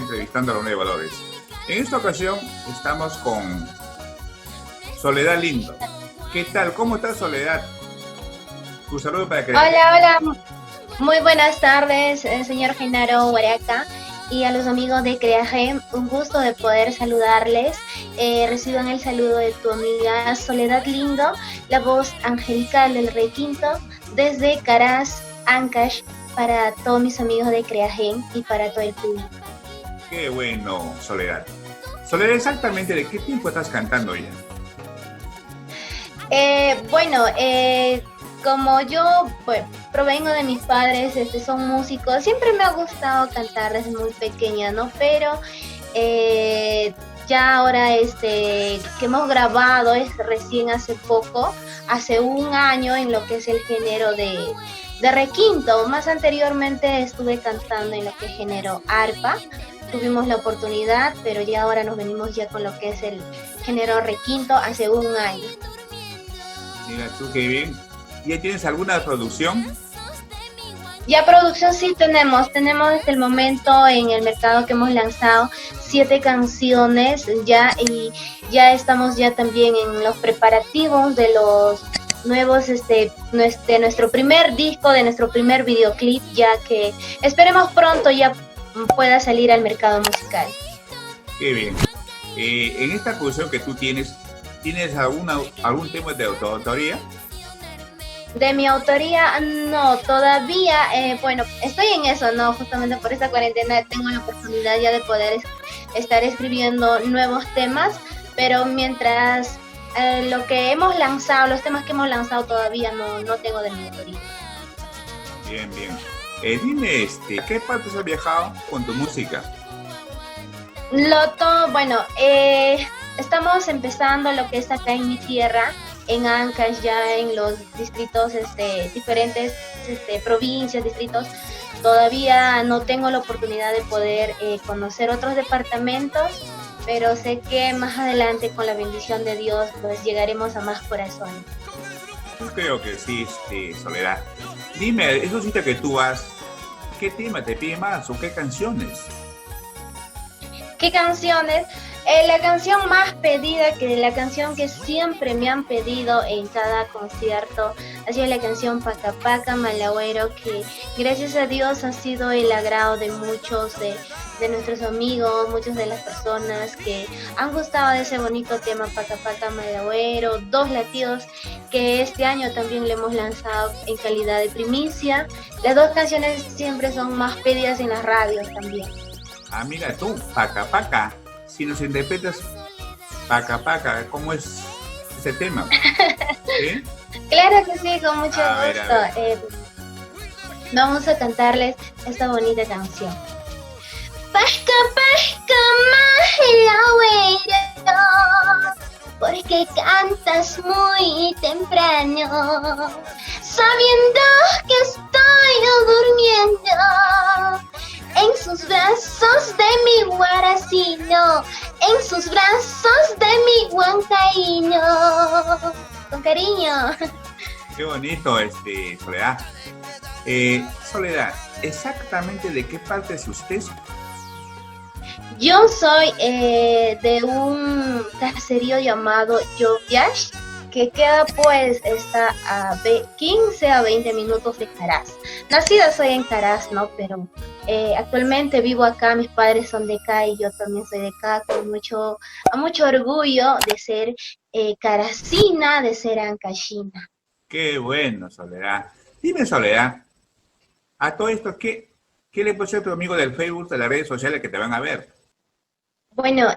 entrevistando a la Unión de Valores. En esta ocasión estamos con Soledad Lindo. ¿Qué tal? ¿Cómo estás, Soledad? Tu saludo para que... Hola, hola, muy buenas tardes, señor Genaro Huaraca y a los amigos de Creagen. Un gusto de poder saludarles. Reciban el saludo de tu amiga Soledad Lindo, la voz angelical del requinto, desde Caraz, Ancash, para todos mis amigos de Creagen y para todo el público. Qué bueno, Soledad. Soledad, ¿exactamente de qué tiempo estás cantando ya? Como yo provengo de mis padres, son músicos, siempre me ha gustado cantar desde muy pequeña, ¿no? Pero ya ahora que hemos grabado es recién hace poco, hace un año en lo que es el género de requinto. Más anteriormente estuve cantando en lo que es género arpa. Tuvimos la oportunidad, pero ya ahora nos venimos ya con lo que es el género requinto hace un año. Mira tú, qué bien. ¿Ya tienes alguna producción? Ya producción sí tenemos desde el momento en el mercado que hemos lanzado 7 canciones ya, y ya estamos ya también en los preparativos de los nuevos, de nuestro primer disco, de nuestro primer videoclip, ya que esperemos pronto ya pueda salir al mercado musical. Qué bien. En esta producción que tú ¿tienes algún tema de autoría? De mi autoría, no, todavía, estoy en eso, ¿no? Justamente por esta cuarentena tengo la oportunidad ya de poder estar escribiendo nuevos temas, pero mientras los temas que hemos lanzado todavía no tengo de mi autoría. Bien, bien. Dime, ¿qué partes has viajado con tu música? Estamos empezando lo que es acá en mi tierra, en Ancash, ya en los distritos, diferentes provincias, distritos. Todavía no tengo la oportunidad de poder conocer otros departamentos, pero sé que más adelante, con la bendición de Dios, pues llegaremos a más corazones. Yo creo que sí, Soledad. Dime, esos sitios que tú vas, ¿qué tema te pide más o qué canciones? ¿Qué canciones? La canción más pedida, la canción que siempre me han pedido en cada concierto, ha sido la canción Paca Paca Malagüero, que gracias a Dios ha sido el agrado de muchos de nuestros amigos, muchas de las personas que han gustado de ese bonito tema Paca Paca Malagüero, Dos Latidos, que este año también le hemos lanzado en calidad de primicia. Las dos canciones siempre son más pedidas en las radios también. Ah, mira tú, Paca Paca. Si nos interpretas Paca Paca, ¿cómo es ese tema? ¿Sí? Claro que sí, con mucho gusto. Ver. Vamos a cantarles esta bonita canción. Pasca, pasca, Malagüero, porque cantas muy temprano, sabiendo que estoy durmiendo en sus brazos de mi guaracino, en sus brazos de mi huancaíno. Con cariño. Qué bonito, Soledad. Soledad, ¿exactamente de qué parte es usted? Yo soy de un caserío llamado Yoviash, que queda está a 15 a 20 minutos de Caraz. Nacida soy en Caraz, ¿no? Pero actualmente vivo acá, mis padres son de acá y yo también soy de acá, con mucho orgullo de ser caracina, de ser ancashina. Qué bueno, Soledad. Dime, Soledad, a todo esto, ¿qué le puede ser a tu amigo del Facebook, de las redes sociales que te van a ver? Bueno,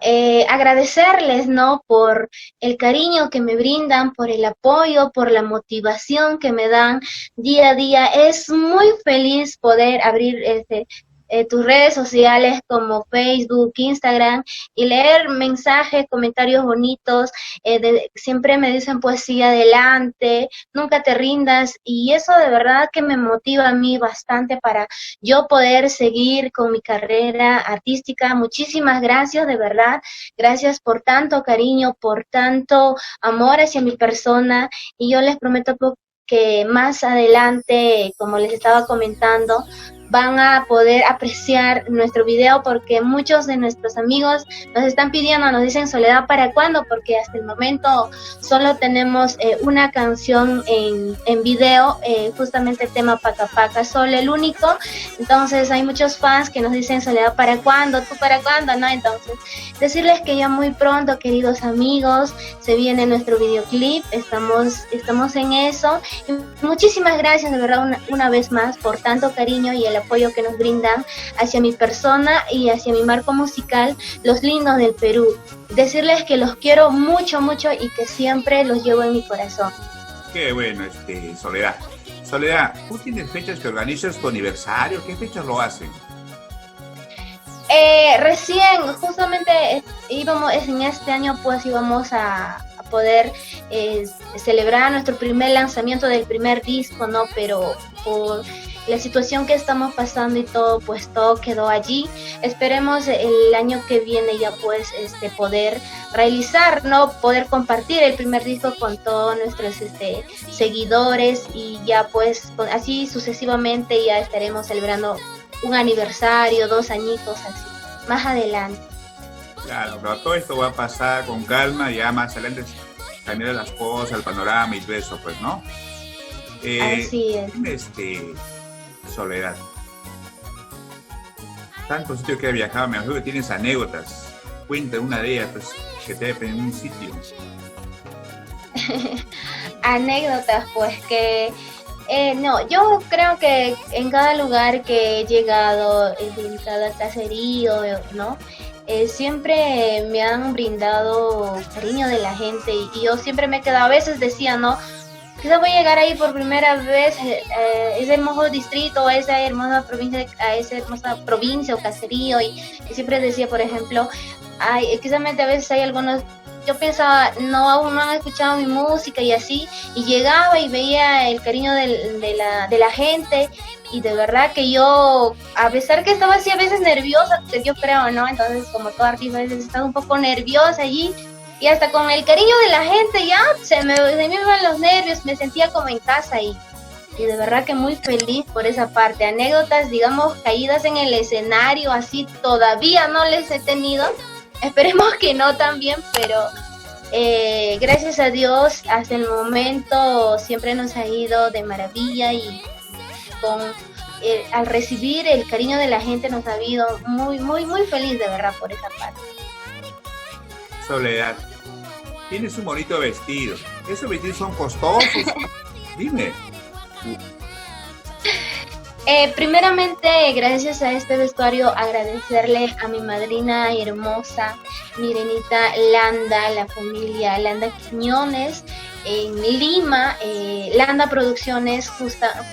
agradecerles, ¿no? Por el cariño que me brindan, por el apoyo, por la motivación que me dan día a día. Es muy feliz poder abrir tus redes sociales como Facebook, Instagram, y leer mensajes, comentarios bonitos. Siempre me dicen, pues sigue adelante, nunca te rindas, y eso de verdad que me motiva a mí bastante para yo poder seguir con mi carrera artística. Muchísimas gracias, de verdad. Gracias por tanto cariño, por tanto amor hacia mi persona, y yo les prometo que más adelante, como les estaba comentando, van a poder apreciar nuestro video, porque muchos de nuestros amigos nos están pidiendo, nos dicen Soledad, ¿para cuándo? Porque hasta el momento solo tenemos una canción en video, justamente el tema Paca Paca, solo el único. Entonces hay muchos fans que nos dicen Soledad, ¿para cuándo? ¿Tú para cuándo? ¿No? Entonces decirles que ya muy pronto, queridos amigos, se viene nuestro videoclip, estamos en eso. Y muchísimas gracias de verdad una vez más por tanto cariño y el apoyo que nos brindan hacia mi persona y hacia mi marco musical, Los Lindos del Perú. Decirles que los quiero mucho, mucho y que siempre los llevo en mi corazón. Qué bueno, Soledad. Soledad, ¿tú tienes fechas que organizas tu aniversario? ¿Qué fechas lo hacen? Recién, justamente íbamos, en este año pues íbamos a poder celebrar nuestro primer lanzamiento del primer disco, ¿no? Pero por la situación que estamos pasando y todo, pues todo quedó allí. Esperemos el año que viene ya pues poder realizar, ¿no? Poder compartir el primer disco con todos nuestros seguidores y ya pues así sucesivamente ya estaremos celebrando un aniversario, 2 añitos así, más adelante. Claro, pero todo esto va a pasar con calma, ya más adelante cambiar las cosas, el panorama y todo eso, pues, ¿no? Así es. Dime, Soledad, tantos sitios que he viajado, me imagino que tienes anécdotas. Cuenta una de ellas, pues, que te haya en un sitio. Anécdotas, pues que no, yo creo que en cada lugar que he llegado, en cada caserío, ¿no? Siempre me han brindado cariño de la gente y yo siempre me he quedado, a veces decía, ¿no? Quizás voy a llegar ahí por primera vez, ese hermoso distrito, a esa hermosa provincia o caserío, y siempre decía, por ejemplo, ay, quizás a veces hay algunos, yo pensaba, no, aún no han escuchado mi música y así, y llegaba y veía el cariño de la gente, y de verdad que yo, a pesar que estaba así a veces nerviosa, yo creo, ¿no? Entonces, como todo artista, a veces estaba un poco nerviosa allí, y hasta con el cariño de la gente ya se me iban los nervios, me sentía como en casa y de verdad que muy feliz por esa parte. Anécdotas, digamos, caídas en el escenario, así todavía no les he tenido. Esperemos que no también, pero gracias a Dios hasta el momento siempre nos ha ido de maravilla y con al recibir el cariño de la gente nos ha habido muy, muy, muy feliz de verdad por esa parte. Soledad, tienes un bonito vestido. ¿Esos vestidos son costosos? Dime. Primeramente, gracias a este vestuario, agradecerle a mi madrina hermosa, Mirenita Landa, la familia Landa Quiñones, en Lima, Landa Producciones,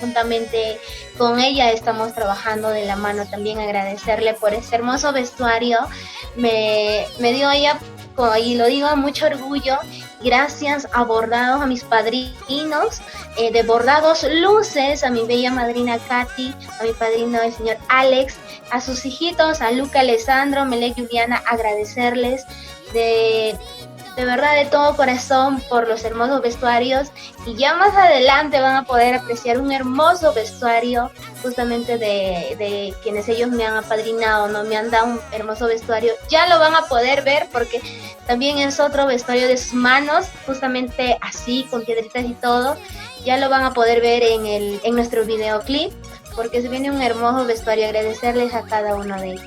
juntamente con ella estamos trabajando de la mano. También agradecerle por este hermoso vestuario, me dio ella, y lo digo con mucho orgullo, gracias a Bordados, a mis padrinos de Bordados Luces, a mi bella madrina Katy, a mi padrino el señor Alex, a sus hijitos, a Luca, Alessandro, Melec, Juliana, agradecerles de verdad de todo corazón por los hermosos vestuarios, y ya más adelante van a poder apreciar un hermoso vestuario justamente de quienes ellos me han apadrinado, no me han dado un hermoso vestuario, ya lo van a poder ver porque también es otro vestuario de sus manos, justamente así con piedritas y todo, ya lo van a poder ver en nuestro videoclip porque se viene un hermoso vestuario. Agradecerles a cada uno de ellos.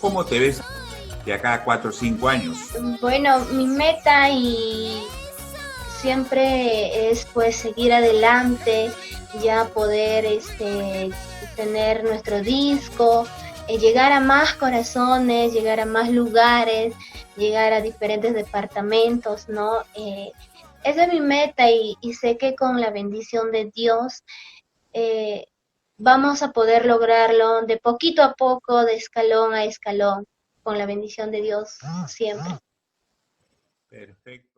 ¿Cómo te ves de acá a 4 o 5 años? Bueno, mi meta y siempre es pues seguir adelante, ya poder tener nuestro disco, llegar a más corazones, llegar a más lugares, llegar a diferentes departamentos, ¿no? Esa es mi meta y sé que con la bendición de Dios vamos a poder lograrlo de poquito a poco, de escalón a escalón, con la bendición de Dios siempre. Perfecto.